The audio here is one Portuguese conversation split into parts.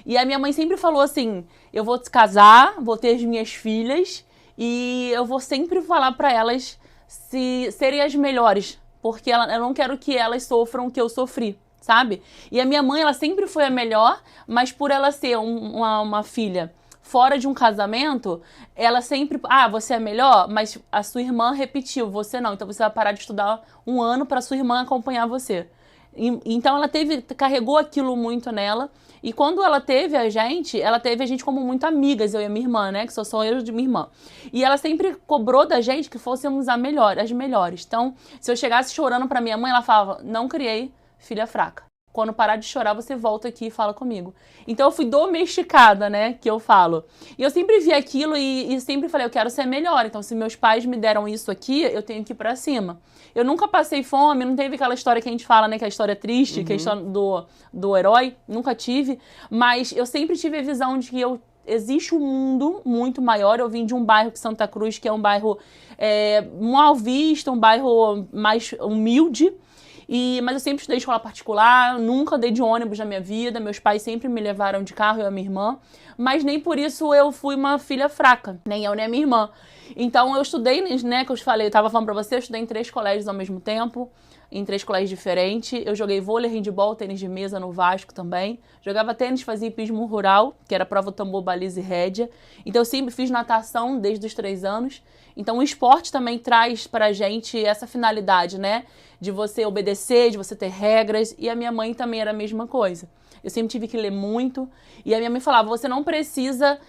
E a minha mãe sempre falou assim, eu vou te casar, vou ter as minhas filhas e eu vou sempre falar pra elas se serem as melhores, porque eu não quero que elas sofram o que eu sofri, sabe? E a minha mãe, ela sempre foi a melhor, mas por ela ser uma filha fora de um casamento, ela sempre, você é melhor, mas a sua irmã repetiu, você não, então você vai parar de estudar um ano pra sua irmã acompanhar você. Então ela carregou aquilo muito nela. E quando ela teve a gente como muito amigas, eu e a minha irmã, né? Que sou eu de minha irmã. E ela sempre cobrou da gente que fôssemos as melhores. Então, se eu chegasse chorando pra minha mãe, ela falava, não criei filha fraca. Quando parar de chorar, você volta aqui e fala comigo. Então eu fui domesticada, né, que eu falo. E eu sempre vi aquilo e sempre falei, eu quero ser melhor. Então se meus pais me deram isso aqui, eu tenho que ir pra cima. Eu nunca passei fome, não teve aquela história que a gente fala, né, que é a história triste, que é a história do herói. Nunca tive. Mas eu sempre tive a visão de que existe um mundo muito maior. Eu vim de um bairro que Santa Cruz, que é um bairro mal visto, um bairro mais humilde. Mas eu sempre estudei escola particular, nunca dei de ônibus na minha vida, meus pais sempre me levaram de carro, eu e a minha irmã, mas nem por isso eu fui uma filha fraca, nem eu nem a minha irmã. Então eu estudei, né, que eu te falei, eu tava falando pra você, eu estudei em 3 colégios ao mesmo tempo, em 3 colégios diferentes. Eu joguei vôlei, handebol, tênis de mesa no Vasco também. Jogava tênis, fazia hipismo rural, que era prova tambor, baliza e rédea. Então eu sempre fiz natação desde os 3 anos. Então o esporte também traz pra gente essa finalidade, né? De você obedecer, de você ter regras. E a minha mãe também era a mesma coisa. Eu sempre tive que ler muito. E a minha mãe falava, você não precisa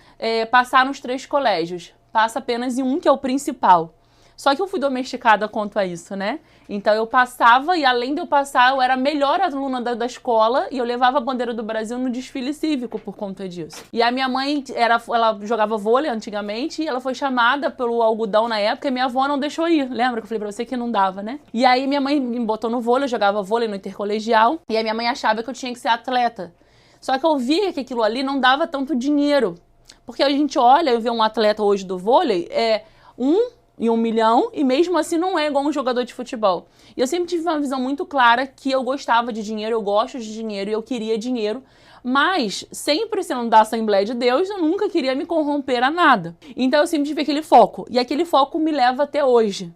passar nos 3 colégios. Passa apenas em um, que é o principal. Só que eu fui domesticada quanto a isso, né? Então eu passava e além de eu passar, eu era a melhor aluna da escola e eu levava a bandeira do Brasil no desfile cívico por conta disso. E a minha mãe, ela jogava vôlei antigamente e ela foi chamada pelo algodão na época e minha avó não deixou ir. Lembra que eu falei pra você que não dava, né? E aí minha mãe me botou no vôlei, eu jogava vôlei no intercolegial e a minha mãe achava que eu tinha que ser atleta. Só que eu via que aquilo ali não dava tanto dinheiro. Porque a gente olha e vê um atleta hoje do vôlei, em 1 milhão, e mesmo assim não é igual um jogador de futebol. E eu sempre tive uma visão muito clara que eu gostava de dinheiro, eu gosto de dinheiro e eu queria dinheiro, mas sempre sendo da Assembleia de Deus, eu nunca queria me corromper a nada. Então eu sempre tive aquele foco, e aquele foco me leva até hoje.